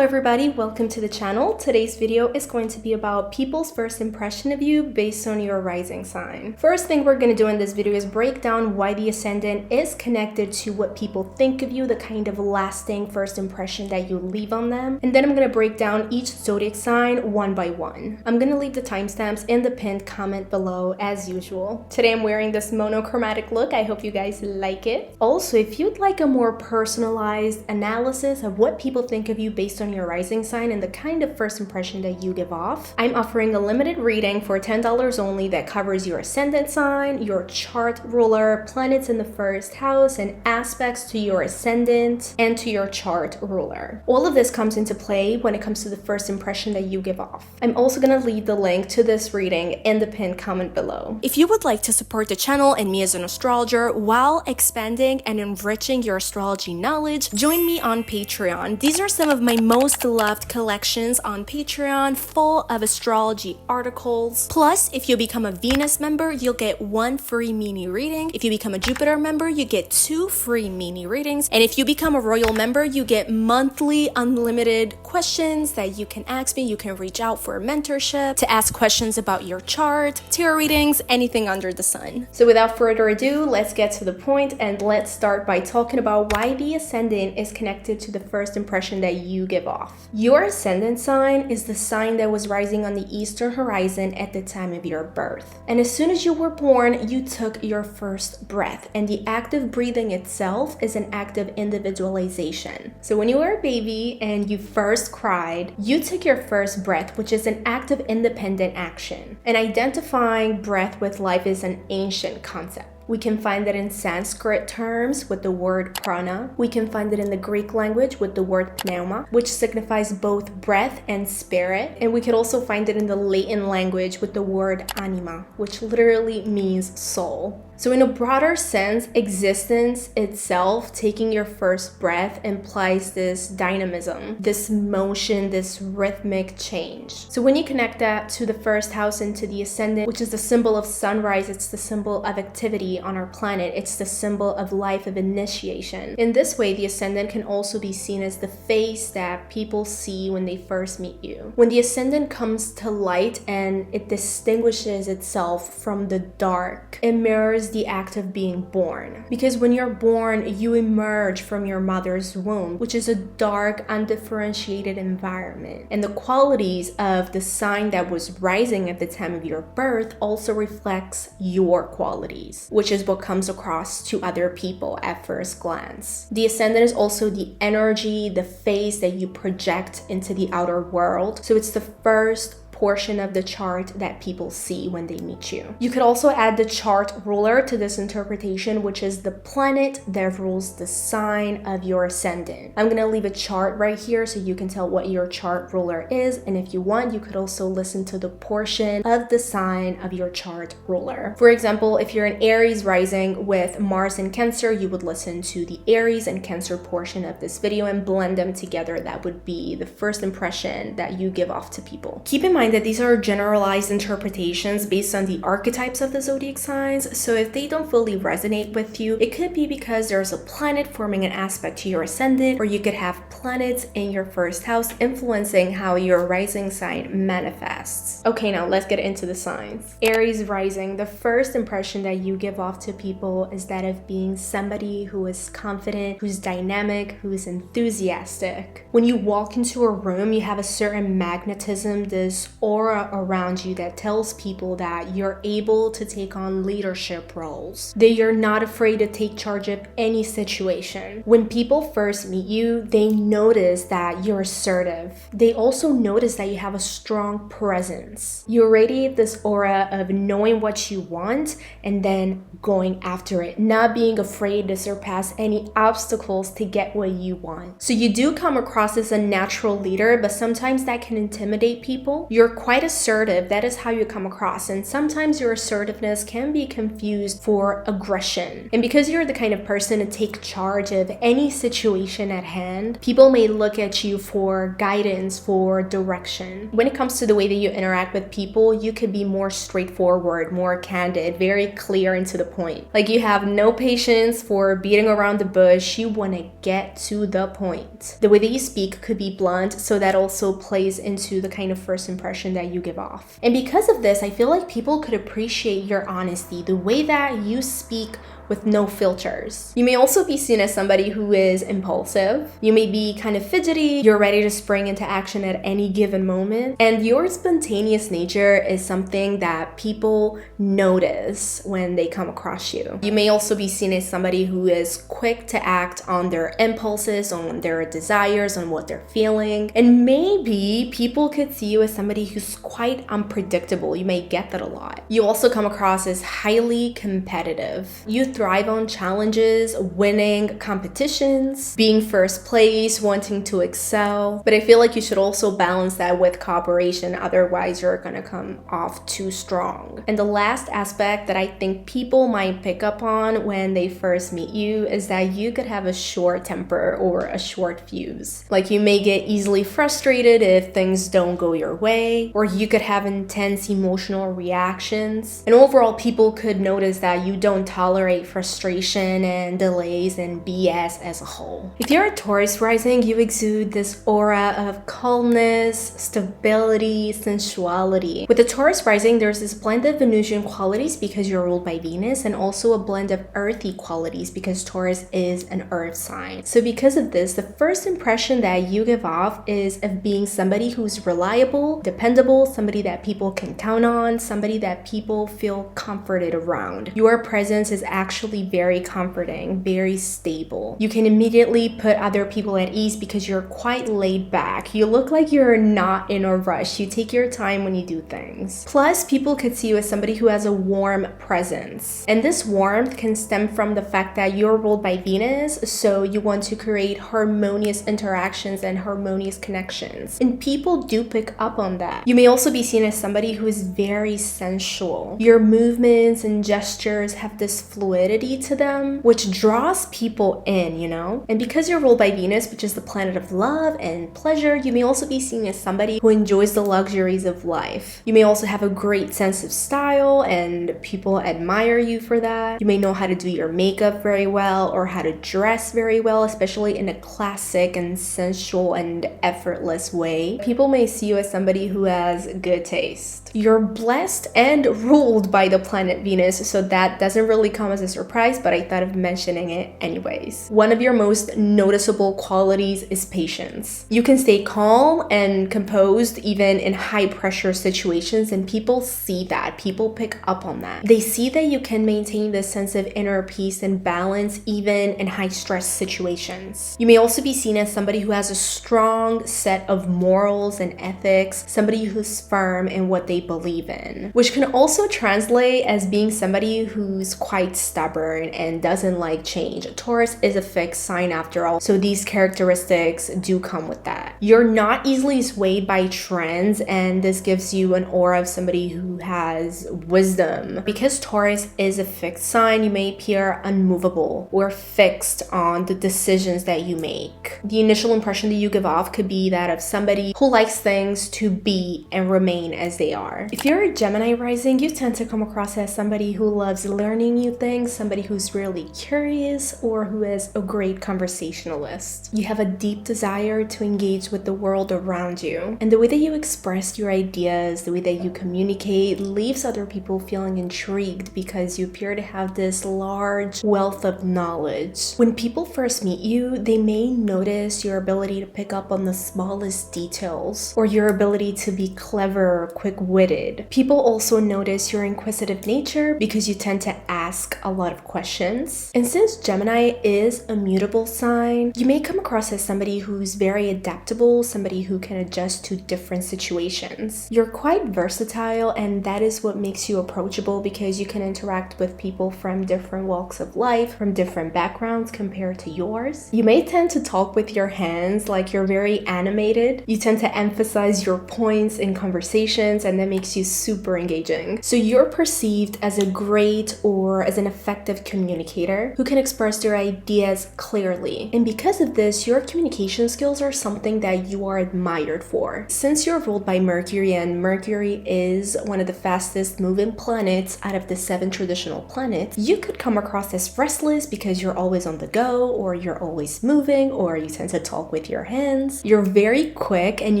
everybody, welcome to the channel. Today's video is going to be about people's first impression of you based on your rising sign. First thing we're going to do in this video is break down why the ascendant is connected to what people think of you, the kind of lasting first impression that you leave on them. And then I'm going to break down each zodiac sign one by one. I'm going to leave the timestamps in the pinned comment below as usual. Today I'm wearing this monochromatic look. I hope you guys like it. Also, if you'd like a more personalized analysis of what people think of you based on your rising sign and the kind of first impression that you give off, I'm offering a limited reading for $10 only that covers your ascendant sign, your chart ruler, planets in the first house, and aspects to your ascendant and to your chart ruler. All of this comes into play when it comes to the first impression that you give off. I'm also going to leave the link to this reading in the pinned comment below. If you would like to support the channel and me as an astrologer while expanding and enriching your astrology knowledge, join me on Patreon. These are some of my most loved collections on Patreon, full of astrology articles. Plus, if you become a Venus member, you'll get 1 free mini reading. If you become a Jupiter member, you get 2 free mini readings. And if you become a Royal member, you get monthly unlimited questions that you can ask me. You can reach out for mentorship, to ask questions about your chart, tarot readings, anything under the sun. So without further ado, let's get to the point and let's start by talking about why the ascendant is connected to the first impression that you give off. Your ascendant sign is the sign that was rising on the eastern horizon at the time of your birth. And as soon as you were born, you took your first breath, and the act of breathing itself is an act of individualization. So when you were a baby and you first cried, you took your first breath, which is an act of independent action. And identifying breath with life is an ancient concept. We can find it in Sanskrit terms with the word prana. We can find it in the Greek language with the word pneuma, which signifies both breath and spirit. And we could also find it in the Latin language with the word anima, which literally means soul. So in a broader sense, existence itself, taking your first breath, implies this dynamism, this motion, this rhythmic change. So when you connect that to the first house and to the ascendant, which is the symbol of sunrise, it's the symbol of activity on our planet, it's the symbol of life, of initiation. In this way, the ascendant can also be seen as the face that people see when they first meet you. When the ascendant comes to light and it distinguishes itself from the dark, it mirrors the act of being born. Because when you're born, you emerge from your mother's womb, which is a dark, undifferentiated environment. And the qualities of the sign that was rising at the time of your birth also reflects your qualities, which is what comes across to other people at first glance. The ascendant is also the energy, the face that you project into the outer world. So it's the first portion of the chart that people see when they meet you. You could also add the chart ruler to this interpretation, which is the planet that rules the sign of your ascendant. I'm gonna leave a chart right here so you can tell what your chart ruler is, and if you want, you could also listen to the portion of the sign of your chart ruler. For example, if you're an Aries rising with Mars in Cancer, you would listen to the Aries and Cancer portion of this video and blend them together. That would be the first impression that you give off to people. Keep in mind that these are generalized interpretations based on the archetypes of the zodiac signs, so if they don't fully resonate with you, it could be because there's a planet forming an aspect to your ascendant, or you could have planets in your first house influencing how your rising sign manifests. Okay, now let's get into the signs. Aries rising, the first impression that you give off to people is that of being somebody who is confident, who's dynamic, who's enthusiastic. When you walk into a room, you have a certain magnetism, this aura around you that tells people that you're able to take on leadership roles, that you're not afraid to take charge of any situation. When people first meet you, they notice that you're assertive. They also notice that you have a strong presence. You radiate this aura of knowing what you want and then going after it, not being afraid to surpass any obstacles to get what you want. So you do come across as a natural leader, but sometimes that can intimidate people. Your You're quite assertive. That is how you come across. And sometimes your assertiveness can be confused for aggression. And because you're the kind of person to take charge of any situation at hand, people may look at you for guidance, for direction. When it comes to the way that you interact with people, you could be more straightforward, more candid, very clear and to the point. Like you have no patience for beating around the bush. You want to get to the point. The way that you speak could be blunt, so that also plays into the kind of first impression that you give off. And because of this, I feel like people could appreciate your honesty, the way that you speak with no filters. You may also be seen as somebody who is impulsive. You may be kind of fidgety. You're ready to spring into action at any given moment. And your spontaneous nature is something that people notice when they come across you. You may also be seen as somebody who is quick to act on their impulses, on their desires, on what they're feeling. And maybe people could see you as somebody who's quite unpredictable. You may get that a lot. You also come across as highly competitive. You thrive on challenges, winning competitions, being first place, wanting to excel. But I feel like you should also balance that with cooperation, otherwise you're gonna come off too strong. And the last aspect that I think people might pick up on when they first meet you is that you could have a short temper or a short fuse. Like you may get easily frustrated if things don't go your way, or you could have intense emotional reactions. And overall, people could notice that you don't tolerate frustration and delays and BS as a whole. If you're a Taurus rising, you exude this aura of calmness, stability, sensuality. With the Taurus rising, there's this blend of Venusian qualities because you're ruled by Venus, and also a blend of earthy qualities because Taurus is an earth sign. So because of this, the first impression that you give off is of being somebody who's reliable, dependable, somebody that people can count on, somebody that people feel comforted around. Your presence is actually very comforting, very stable. You can immediately put other people at ease because you're quite laid back. You look like you're not in a rush. You take your time when you do things. Plus, people could see you as somebody who has a warm presence. And this warmth can stem from the fact that you're ruled by Venus, so you want to create harmonious interactions and harmonious connections. And people do pick up on that. You may also be seen as somebody who is very sensual. Your movements and gestures have this fluidity to them, which draws people in, you know? And because you're ruled by Venus, which is the planet of love and pleasure, you may also be seen as somebody who enjoys the luxuries of life. You may also have a great sense of style and people admire you for that. You may know how to do your makeup very well or how to dress very well, especially in a classic and sensual and effortless way. People may see you as somebody who has good taste. You're blessed and ruled by the planet Venus, so that doesn't really come as a surprise, but I thought of mentioning it anyways. One of your most noticeable qualities is patience. You can stay calm and composed even in high pressure situations, and people see that. People pick up on that. They see that you can maintain this sense of inner peace and balance even in high stress situations. You may also be seen as somebody who has a strong set of morals and ethics, somebody who's firm in what they believe in, which can also translate as being somebody who's quite stubborn and doesn't like change. Taurus is a fixed sign after all, so these characteristics do come with that. You're not easily swayed by trends, and this gives you an aura of somebody who has wisdom. Because Taurus is a fixed sign, you may appear unmovable or fixed on the decisions that you make. The initial impression that you give off could be that of somebody who likes things to be and remain as they are. If you're a Gemini rising, you tend to come across as somebody who loves learning new things, somebody who's really curious, or who is a great conversationalist. You have a deep desire to engage with the world around you, and the way that you express your ideas, the way that you communicate, leaves other people feeling intrigued because you appear to have this large wealth of knowledge. When people first meet you, they may notice your ability to pick up on the smallest details, or your ability to be clever or quick-witted. People also notice your inquisitive nature because you tend to ask a lot of questions. And since Gemini is a mutable sign, you may come across as somebody who's very adaptable, somebody who can adjust to different situations. You're quite versatile, and that is what makes you approachable because you can interact with people from different walks of life, from different backgrounds compared to yours. You may tend to talk with your hands, like you're very animated. You tend to emphasize your points in conversations, and that makes you super engaging. So you're perceived as a great or as an effective communicator who can express their ideas clearly. And because of this, your communication skills are something that you are admired for. Since you're ruled by Mercury, and Mercury is one of the fastest moving planets out of the 7 traditional planets, you could come across as restless because you're always on the go, or you're always moving, or you tend to talk with your hands. You're very quick, and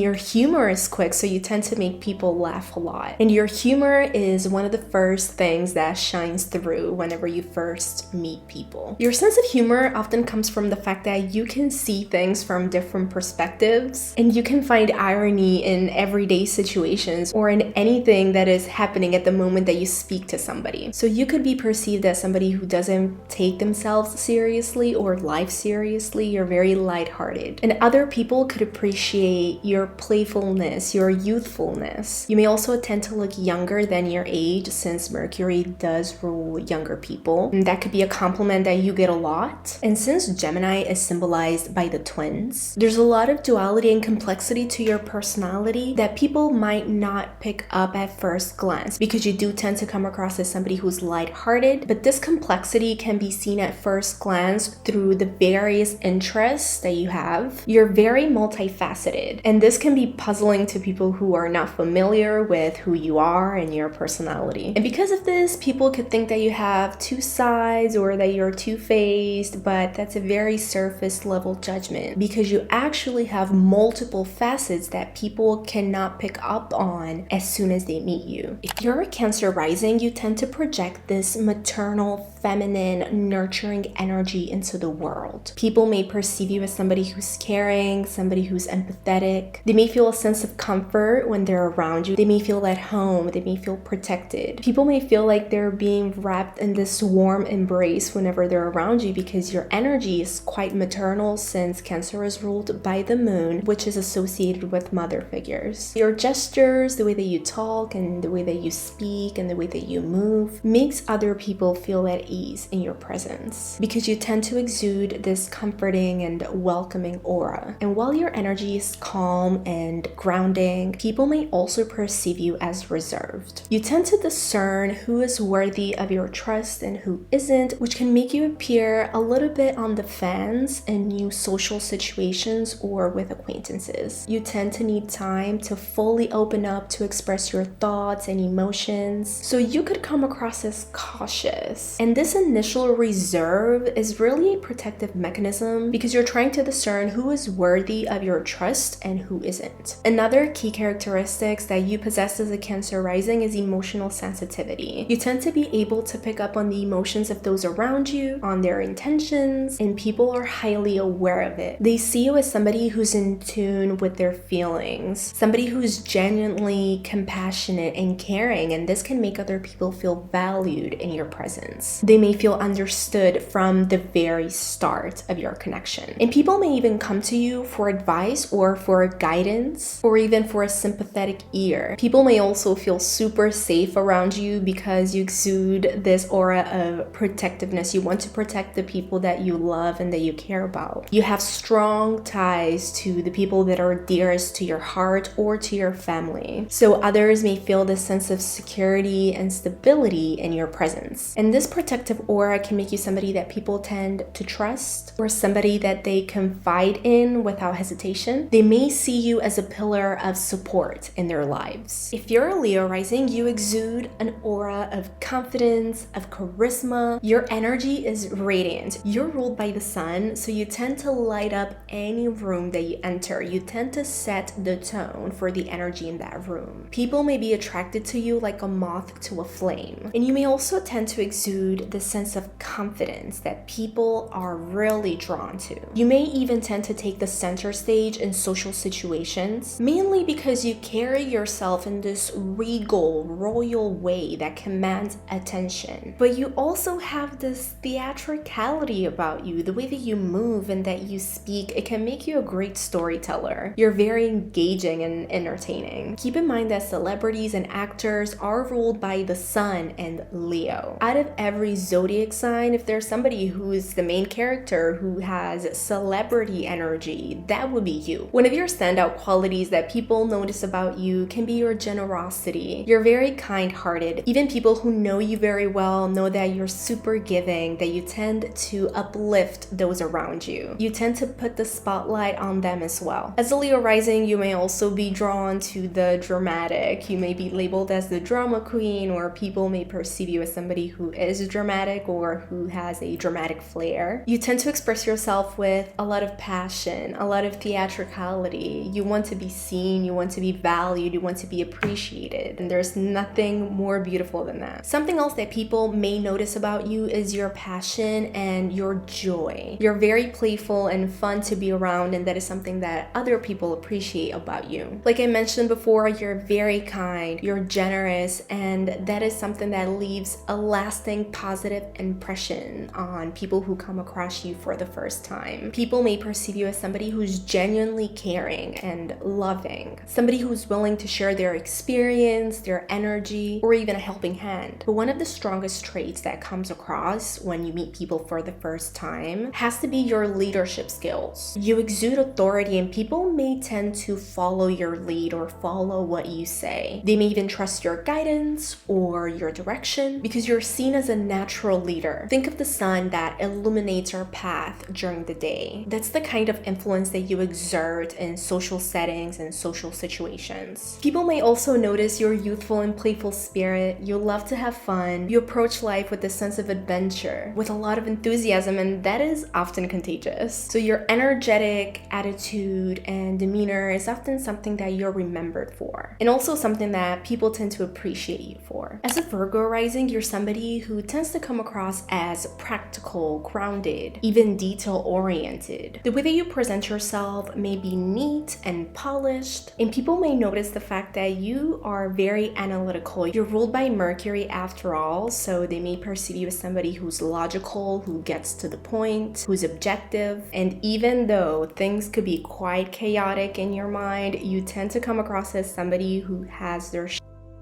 your humor is quick, so you tend to make people laugh a lot. And your humor is one of the first things that shines through whenever you first meet people. Your sense of humor often comes from the fact that you can see things from different perspectives, and you can find irony in everyday situations or in anything that is happening at the moment that you speak to somebody. So you could be perceived as somebody who doesn't take themselves seriously or life seriously. You're very lighthearted, and other people could appreciate your playfulness, your youthfulness. You may also tend to look younger than your age since Mercury does rule younger people. And that could be a compliment that you get a lot. And since Gemini is symbolized by the twins, there's a lot of duality and complexity to your personality that people might not pick up at first glance, because you do tend to come across as somebody who's lighthearted, but this complexity can be seen at first glance through the various interests that you have. You're very multifaceted, and this can be puzzling to people who are not familiar with who you are and your personality. And because of this, people could think that you have two sides or that you're two-faced, but that's a very surface level judgment, because you actually have multiple facets that people cannot pick up on as soon as they meet you. If you're a Cancer rising, you tend to project this maternal, feminine, nurturing energy into the world. People may perceive you as somebody who's caring, somebody who's empathetic. They may feel a sense of comfort when they're around you. They may feel at home. They may feel protected. People may feel like they're being wrapped in this warm embrace whenever they're around you, because your energy is quite maternal, since Cancer is ruled by the moon, which is associated with mother figures. Your gestures, the way that you talk and the way that you speak and the way that you move makes other people feel at ease in your presence, because you tend to exude this comforting and welcoming aura. And while your energy is calm and grounding, people may also perceive you as reserved. You tend to discern who is worthy of your trust and who isn't, which can make you appear a little bit on the fence in new social situations or with acquaintances. You tend to need time to fully open up to express your thoughts and emotions, so you could come across as cautious. And this initial reserve is really a protective mechanism, because you're trying to discern who is worthy of your trust and who isn't. Another key characteristics that you possess as a Cancer rising is emotional sensitivity. You tend to be able to pick up on the emotions of those around you, on their intentions, and people are highly aware of it. They see you as somebody who's in tune with their feelings, somebody who's genuinely compassionate and caring, and this can make other people feel valued in your presence. They may feel understood from the very start of your connection. And people may even come to you for advice or for guidance or even for a sympathetic ear. People may also feel super safe around you because you exude this aura of protectiveness. You want to protect the people that you love and that you care about. You have strong ties to the people that are dearest to your heart or to your family. So others may feel this sense of security and stability in your presence. And this protective aura can make you somebody that people tend to trust, or somebody that they confide in without hesitation. They may see you as a pillar of support in their lives. If you're a Leo rising, you exude an aura of confidence, of charisma. Your energy is radiant. You're ruled by the sun, so you tend to light up any room that you enter. You tend to set the tone for the energy in that room. People may be attracted to you like a moth to a flame. And you may also tend to exude the sense of confidence that people are really drawn to. You may even tend to take the center stage in social situations, mainly because you carry yourself in this regal, royal way that commands attention. But you You also have this theatricality about you. The way that you move and that you speak, it can make you a great storyteller. You're very engaging and entertaining. Keep in mind that celebrities and actors are ruled by the sun and Leo. Out of every zodiac sign, if there's somebody who is the main character who has celebrity energy, that would be you. One of your standout qualities that people notice about you can be your generosity. You're very kind-hearted. Even people who know you very well know that you're super giving, that you tend to uplift those around you. You tend to put the spotlight on them as well. As a Leo rising, you may also be drawn to the dramatic. You may be labeled as the drama queen, or people may perceive you as somebody who is dramatic or who has a dramatic flair. You tend to express yourself with a lot of passion, a lot of theatricality. You want to be seen, you want to be valued, you want to be appreciated, and there's nothing more beautiful than that. Something else that people may notice about you is your passion and your joy. You're very playful and fun to be around, and that is something that other people appreciate about you. Like I mentioned before, you're very kind, you're generous, and that is something that leaves a lasting positive impression on people who come across you for the first time. People may perceive you as somebody who's genuinely caring and loving, somebody who's willing to share their experience, their energy, or even a helping hand. But one of the strongest traits that comes across when you meet people for the first time has to be your leadership skills. You exude authority, and people may tend to follow your lead or follow what you say. They may even trust your guidance or your direction because you're seen as a natural leader. Think of the sun that illuminates our path during the day. That's the kind of influence that you exert in social settings and social situations. People may also notice your youthful and playful spirit. You love to have fun. You approach life with a sense of adventure, with a lot of enthusiasm, and that is often contagious. So your energetic attitude and demeanor is often something that you're remembered for, and also something that people tend to appreciate you for. As a Virgo rising, you're somebody who tends to come across as practical, grounded, even detail-oriented. The way that you present yourself may be neat and polished, and people may notice the fact that you are very analytical. You're ruled by Mercury after all, so they may perceive you as somebody who's logical, who gets to the point, who's objective, and even though things could be quite chaotic in your mind, you tend to come across as somebody who has their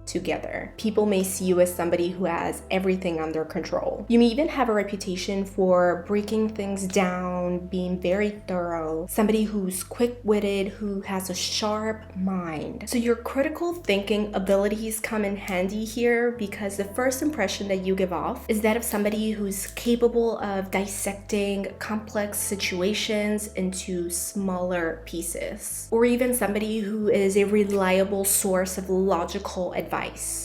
together. People may see you as somebody who has everything under control. You may even have a reputation for breaking things down, being very thorough, somebody who's quick-witted, who has a sharp mind. So your critical thinking abilities come in handy here because the first impression that you give off is that of somebody who's capable of dissecting complex situations into smaller pieces, or even somebody who is a reliable source of logical advice.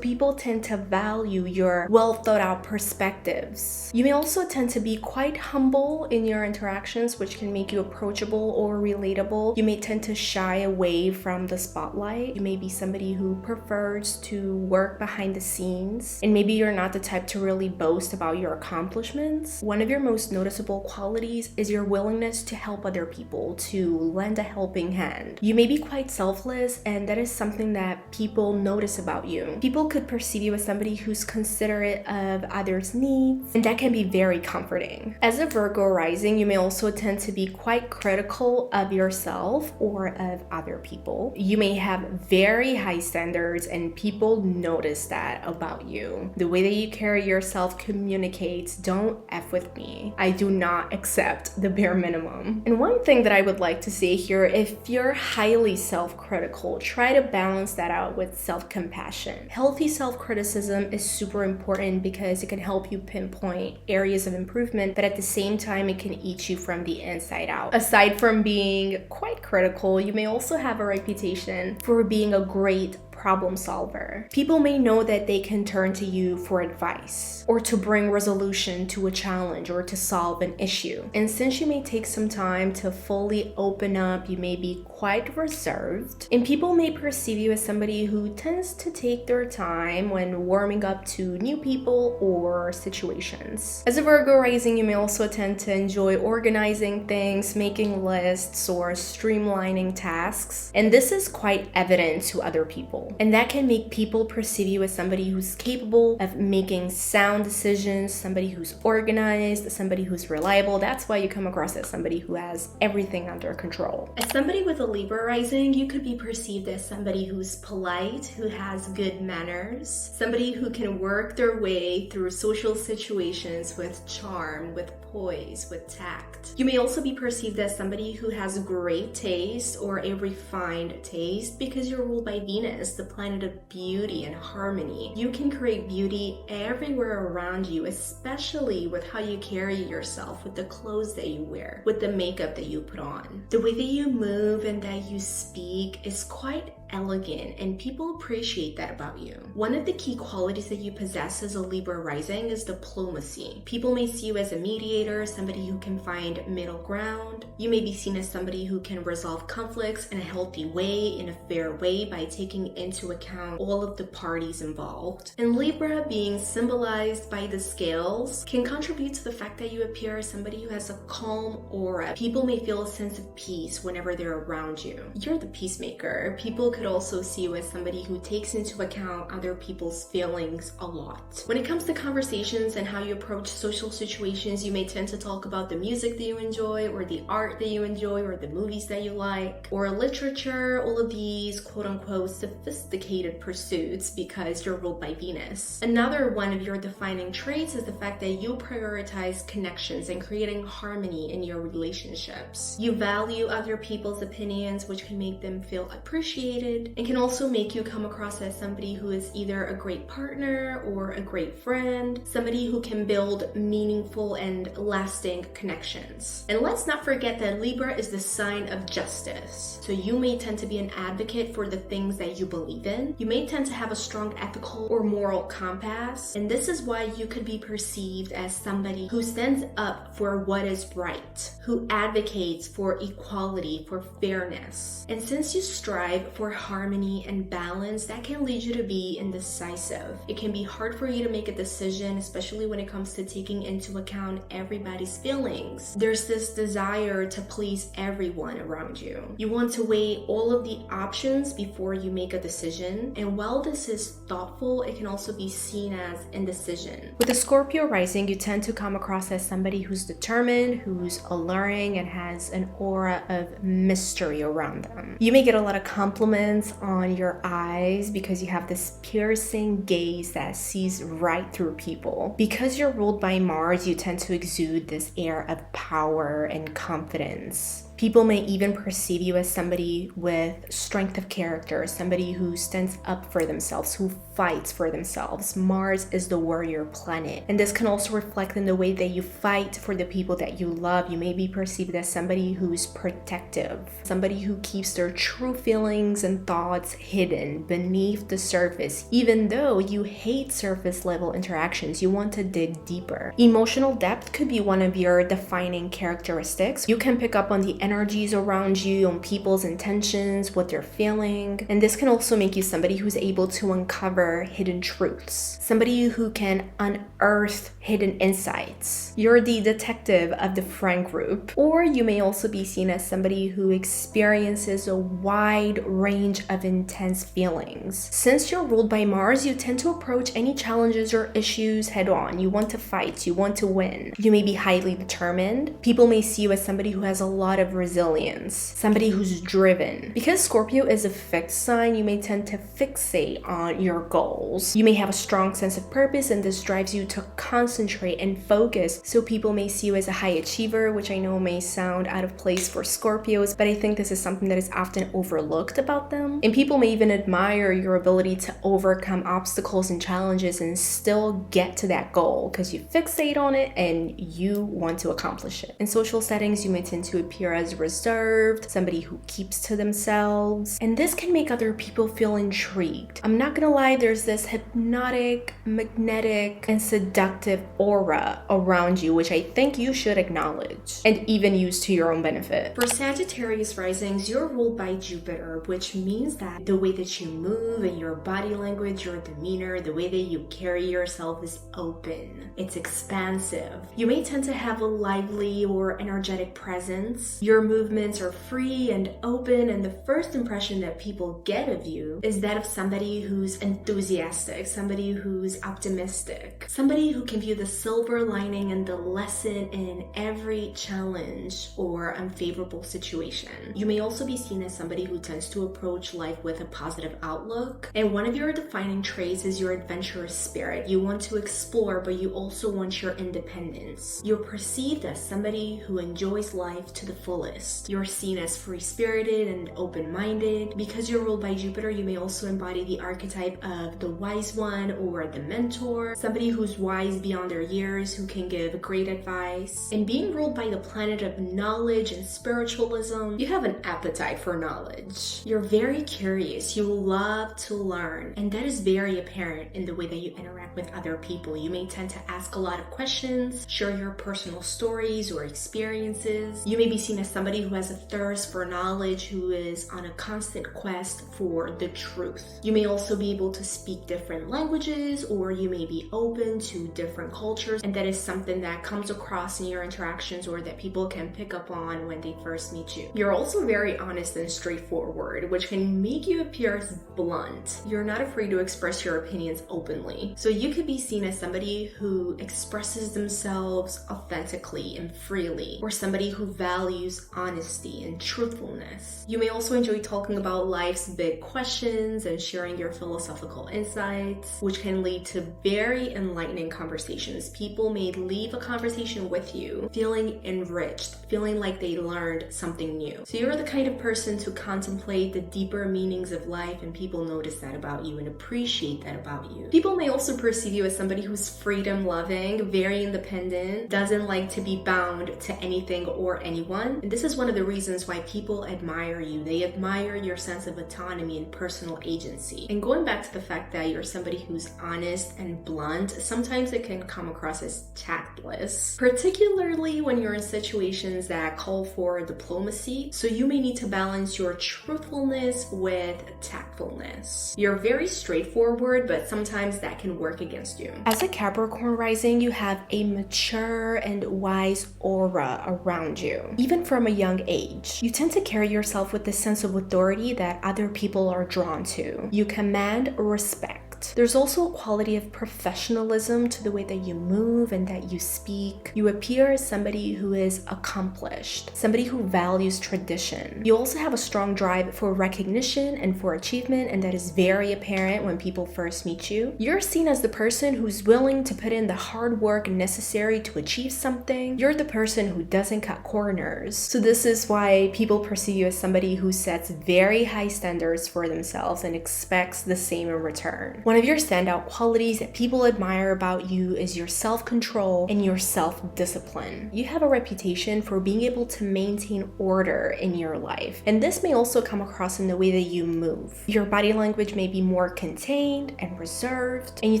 People tend to value your well thought out perspectives. You may also tend to be quite humble in your interactions, which can make you approachable or relatable. You may tend to shy away from the spotlight. You may be somebody who prefers to work behind the scenes, and maybe you're not the type to really boast about your accomplishments. One of your most noticeable qualities is your willingness to help other people, to lend a helping hand. You may be quite selfless, and that is something that people notice about you. People could perceive you as somebody who's considerate of others' needs, and that can be very comforting. As a Virgo rising, you may also tend to be quite critical of yourself or of other people. You may have very high standards, and people notice that about you. The way that you carry yourself communicates, don't F with me. I do not accept the bare minimum. And one thing that I would like to say here, if you're highly self-critical, try to balance that out with self-compassion. Healthy self-criticism is super important because it can help you pinpoint areas of improvement, but at the same time, it can eat you from the inside out. Aside from being quite critical, you may also have a reputation for being a great problem solver. People may know that they can turn to you for advice or to bring resolution to a challenge or to solve an issue. And since you may take some time to fully open up, you may be quite reserved, and people may perceive you as somebody who tends to take their time when warming up to new people or situations. As a Virgo rising, you may also tend to enjoy organizing things, making lists, or streamlining tasks, and this is quite evident to other people. And that can make people perceive you as somebody who's capable of making sound decisions, somebody who's organized, somebody who's reliable. That's why you come across as somebody who has everything under control. As somebody with a Libra rising, you could be perceived as somebody who's polite, who has good manners, somebody who can work their way through social situations with charm, with poise, with tact. You may also be perceived as somebody who has great taste or a refined taste because you're ruled by Venus, the planet of beauty and harmony. You can create beauty everywhere around you, especially with how you carry yourself, with the clothes that you wear, with the makeup that you put on. The way that you move and that you speak is quite elegant, and people appreciate that about you. One of the key qualities that you possess as a Libra rising is diplomacy. People may see you as a mediator, somebody who can find middle ground. You may be seen as somebody who can resolve conflicts in a healthy way, in a fair way, by taking into account all of the parties involved. And Libra, being symbolized by the scales, can contribute to the fact that you appear as somebody who has a calm aura. People may feel a sense of peace whenever they're around you. You're the peacemaker. People could also see you as somebody who takes into account other people's feelings a lot. When it comes to conversations and how you approach social situations, you may tend to talk about the music that you enjoy, or the art that you enjoy, or the movies that you like, or literature, all of these quote-unquote sophisticated pursuits because you're ruled by Venus. Another one of your defining traits is the fact that you prioritize connections and creating harmony in your relationships. You value other people's opinions, which can make them feel appreciated and can also make you come across as somebody who is either a great partner or a great friend, somebody who can build meaningful and lasting connections. And let's not forget that Libra is the sign of justice. So you may tend to be an advocate for the things that you believe in. You may tend to have a strong ethical or moral compass, and this is why you could be perceived as somebody who stands up for what is right, who advocates for equality, for fairness. And since you strive for harmony and balance, that can lead you to be indecisive. It can be hard for you to make a decision, especially when it comes to taking into account everybody's feelings. There's this desire to please everyone around you. You want to weigh all of the options before you make a decision, and while this is thoughtful, it can also be seen as indecision. With a Scorpio rising, you tend to come across as somebody who's determined, who's alluring, and has an aura of mystery around them. You may get a lot of compliments on your eyes because you have this piercing gaze that sees right through people. Because you're ruled by Mars, you tend to exude this air of power and confidence. People may even perceive you as somebody with strength of character, somebody who stands up for themselves, who fights for themselves. Mars is the warrior planet, and this can also reflect in the way that you fight for the people that you love. You may be perceived as somebody who's protective, somebody who keeps their true feelings and thoughts hidden beneath the surface. Even though you hate surface level interactions, you want to dig deeper. Emotional depth could be one of your defining characteristics. You can pick up on the energies around you, on people's intentions, what they're feeling. And this can also make you somebody who's able to uncover hidden truths, somebody who can unearth hidden insights. You're the detective of the friend group. Or you may also be seen as somebody who experiences a wide range of intense feelings. Since you're ruled by Mars, you tend to approach any challenges or issues head on. You want to fight, you want to win. You may be highly determined. People may see you as somebody who has a lot of resilience, somebody who's driven. Because Scorpio is a fixed sign, you may tend to fixate on your goals. You may have a strong sense of purpose, and this drives you to concentrate and focus. So people may see you as a high achiever, which I know may sound out of place for Scorpios, but I think this is something that is often overlooked about them. And people may even admire your ability to overcome obstacles and challenges and still get to that goal because you fixate on it and you want to accomplish it. In social settings, you may tend to appear as reserved, somebody who keeps to themselves, and this can make other people feel intrigued. I'm not gonna lie, there's this hypnotic, magnetic, and seductive aura around you, which I think you should acknowledge and even use to your own benefit. For Sagittarius risings, you're ruled by Jupiter, which means that the way that you move and your body language, your demeanor, the way that you carry yourself is open. It's expansive. You may tend to have a lively or energetic presence. Your Your movements are free and open, and the first impression that people get of you is that of somebody who's enthusiastic, somebody who's optimistic, somebody who can view the silver lining and the lesson in every challenge or unfavorable situation. You may also be seen as somebody who tends to approach life with a positive outlook, and one of your defining traits is your adventurous spirit. You want to explore, but you also want your independence. You're perceived as somebody who enjoys life to the fullest. You're seen as free-spirited and open-minded. Because you're ruled by Jupiter, you may also embody the archetype of the wise one or the mentor, somebody who's wise beyond their years, who can give great advice. And being ruled by the planet of knowledge and spiritualism, you have an appetite for knowledge. You're very curious. You love to learn, and that is very apparent in the way that you interact with other people. You may tend to ask a lot of questions, share your personal stories or experiences. You may be seen as somebody who has a thirst for knowledge, who is on a constant quest for the truth. You may also be able to speak different languages, or you may be open to different cultures, and that is something that comes across in your interactions or that people can pick up on when they first meet you. You're also very honest and straightforward, which can make you appear as blunt. You're not afraid to express your opinions openly. So you could be seen as somebody who expresses themselves authentically and freely, or somebody who values honesty and truthfulness. You may also enjoy talking about life's big questions and sharing your philosophical insights, which can lead to very enlightening conversations. People may leave a conversation with you feeling enriched, feeling like they learned something new. So you're the kind of person to contemplate the deeper meanings of life, and people notice that about you and appreciate that about you. People may also perceive you as somebody who's freedom-loving, very independent, doesn't like to be bound to anything or anyone. And this is one of the reasons why people admire you. They admire your sense of autonomy and personal agency. And going back to the fact that you're somebody who's honest and blunt, sometimes it can come across as tactless, particularly when you're in situations that call for diplomacy. So you may need to balance your truthfulness with tactfulness. You're very straightforward, but sometimes that can work against you. As a Capricorn rising, you have a mature and wise aura around you. Even from a young age, you tend to carry yourself with this sense of authority that other people are drawn to. You command respect. There's also a quality of professionalism to the way that you move and that you speak. You appear as somebody who is accomplished, somebody who values tradition. You also have a strong drive for recognition and for achievement, and that is very apparent when people first meet you. You're seen as the person who's willing to put in the hard work necessary to achieve something. You're the person who doesn't cut corners. So this is why people perceive you as somebody who sets very high standards for themselves and expects the same in return. One of your standout qualities that people admire about you is your self-control and your self-discipline. You have a reputation for being able to maintain order in your life, and this may also come across in the way that you move. Your body language may be more contained and reserved, and you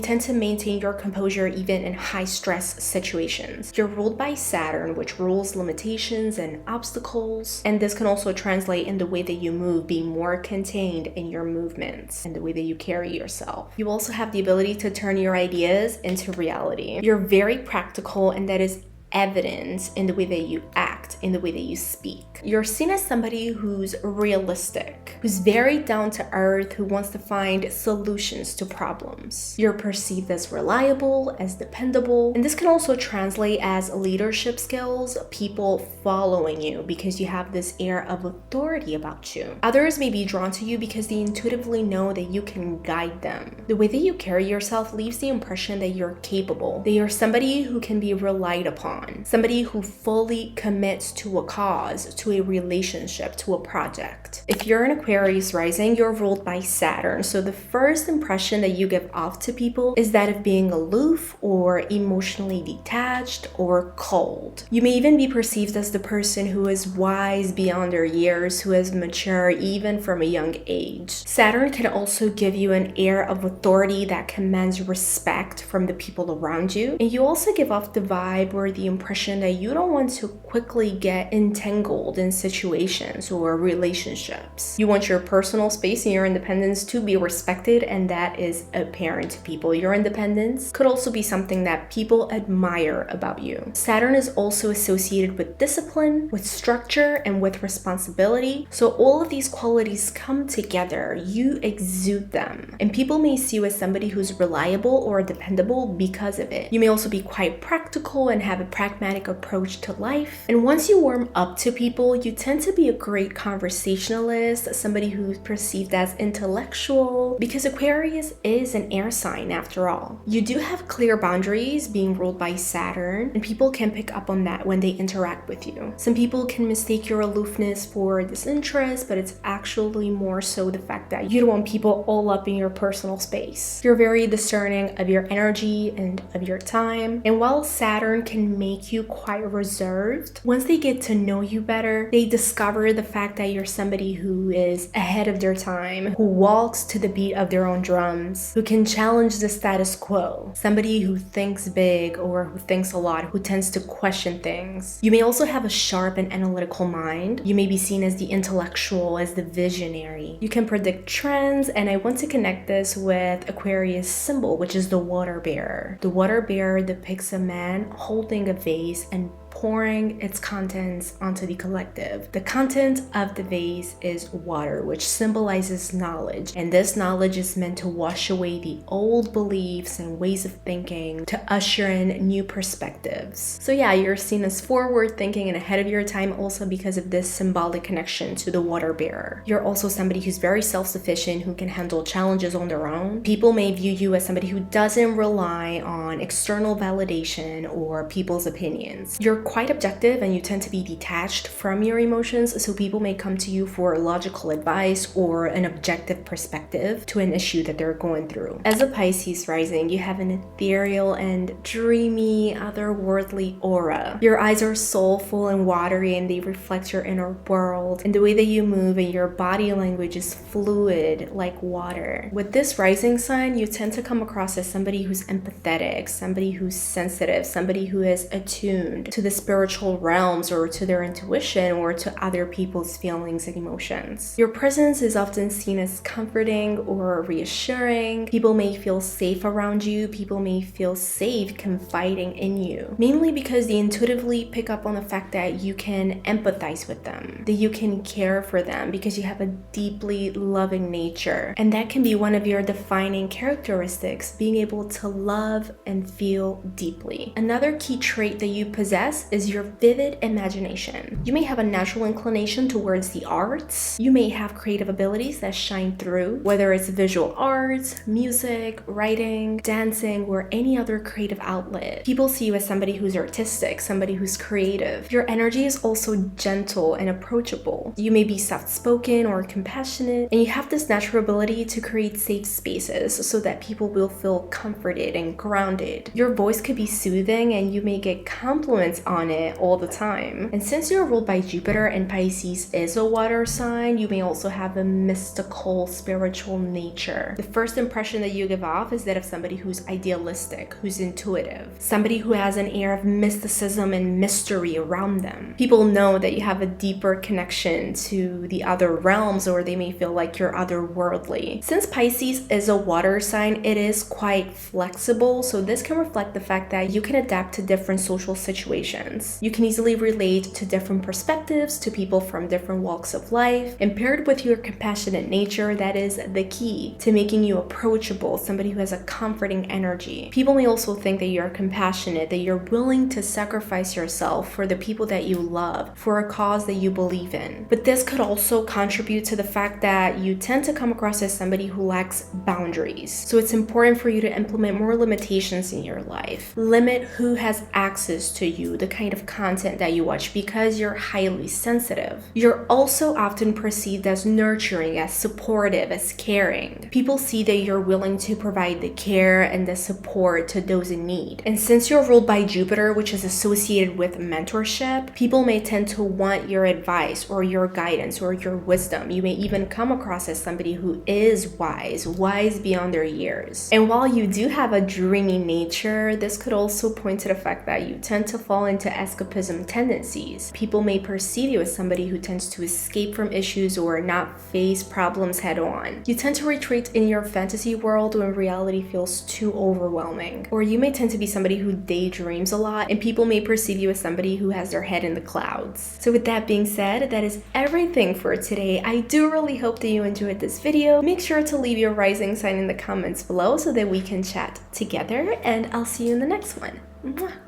tend to maintain your composure even in high-stress situations. You're ruled by Saturn, which rules limitations and obstacles, and this can also translate in the way that you move, being more contained in your movements and the way that you carry yourself. You also have the ability to turn your ideas into reality. You're very practical, and that is evident in the way that you act, in the way that you speak. You're seen as somebody who's realistic, who's very down to earth, who wants to find solutions to problems. You're perceived as reliable, as dependable, and this can also translate as leadership skills, people following you because you have this air of authority about you. Others may be drawn to you because they intuitively know that you can guide them. The way that you carry yourself leaves the impression that you're capable, that you're somebody who can be relied upon, somebody who fully commits to a cause, to a relationship, to a project. If you're an Aquarius rising, you're ruled by Saturn. So the first impression that you give off to people is that of being aloof or emotionally detached or cold. You may even be perceived as the person who is wise beyond their years, who is mature even from a young age. Saturn can also give you an air of authority that commands respect from the people around you. And you also give off the vibe or the the impression that you don't want to quickly get entangled in situations or relationships. You want your personal space and your independence to be respected, and that is apparent to people. Your independence could also be something that people admire about you. Saturn is also associated with discipline, with structure, and with responsibility. So all of these qualities come together. You exude them, and people may see you as somebody who's reliable or dependable because of it. You may also be quite practical and have a pragmatic approach to life. And once you warm up to people, you tend to be a great conversationalist, somebody who's perceived as intellectual, because Aquarius is an air sign after all. You do have clear boundaries being ruled by Saturn, and people can pick up on that when they interact with you. Some people can mistake your aloofness for disinterest, but it's actually more so the fact that you don't want people all up in your personal space. You're very discerning of your energy and of your time, and while Saturn can make you quite reserved, once they get to know you better, they discover the fact that you're somebody who is ahead of their time, who walks to the beat of their own drums, who can challenge the status quo, somebody who thinks big or who thinks a lot, who tends to question things. You may also have a sharp and analytical mind. You may be seen as the intellectual, as the visionary. You can predict trends, and I want to connect this with Aquarius symbol, which is the water bearer. The water bearer depicts a man holding a vase and pouring its contents onto the collective. The content of the vase is water, which symbolizes knowledge, and this knowledge is meant to wash away the old beliefs and ways of thinking to usher in new perspectives. So yeah, you're seen as forward thinking and ahead of your time also because of this symbolic connection to the water bearer. You're also somebody who's very self-sufficient, who can handle challenges on their own. People may view you as somebody who doesn't rely on external validation or people's opinions. You're quite objective and you tend to be detached from your emotions, so people may come to you for logical advice or an objective perspective to an issue that they're going through. As a Pisces rising, you have an ethereal and dreamy, otherworldly aura. Your eyes are soulful and watery, and they reflect your inner world, and the way that you move and your body language is fluid like water. With this rising sign, you tend to come across as somebody who's empathetic, somebody who's sensitive, somebody who is attuned to the spiritual realms or to their intuition or to other people's feelings and emotions. Your presence is often seen as comforting or reassuring. People may feel safe around you. People may feel safe confiding in you, mainly because they intuitively pick up on the fact that you can empathize with them, that you can care for them because you have a deeply loving nature. And that can be one of your defining characteristics, being able to love and feel deeply. Another key trait that you possess is your vivid imagination. You may have a natural inclination towards the arts. You may have creative abilities that shine through, whether it's visual arts, music, writing, dancing, or any other creative outlet. People see you as somebody who's artistic, somebody who's creative. Your energy is also gentle and approachable. You may be soft-spoken or compassionate, and you have this natural ability to create safe spaces so that people will feel comforted and grounded. Your voice could be soothing, and you may get compliments on it all the time. And since you're ruled by Jupiter and Pisces is a water sign, you may also have a mystical, spiritual nature. The first impression that you give off is that of somebody who's idealistic, who's intuitive, somebody who has an air of mysticism and mystery around them. People know that you have a deeper connection to the other realms, or they may feel like you're otherworldly. Since Pisces is a water sign, it is quite flexible, so this can reflect the fact that you can adapt to different social situations. You can easily relate to different perspectives, to people from different walks of life, and paired with your compassionate nature, that is the key to making you approachable, somebody who has a comforting energy. People may also think that you're compassionate, that you're willing to sacrifice yourself for the people that you love, for a cause that you believe in. But this could also contribute to the fact that you tend to come across as somebody who lacks boundaries. So it's important for you to implement more limitations in your life. Limit who has access to you, the kind of content that you watch, because you're highly sensitive. You're also often perceived as nurturing, as supportive, as caring. People see that you're willing to provide the care and the support to those in need. And since you're ruled by Jupiter, which is associated with mentorship, people may tend to want your advice or your guidance or your wisdom. You may even come across as somebody who is wise beyond their years. And while you do have a dreamy nature, this could also point to the fact that you tend to fall into escapism tendencies. People may perceive you as somebody who tends to escape from issues or not face problems head on. You tend to retreat in your fantasy world when reality feels too overwhelming. Or you may tend to be somebody who daydreams a lot, and people may perceive you as somebody who has their head in the clouds. So with that being said, that is everything for today. I do really hope that you enjoyed this video. Make sure to leave your rising sign in the comments below so that we can chat together, and I'll see you in the next one. Mwah.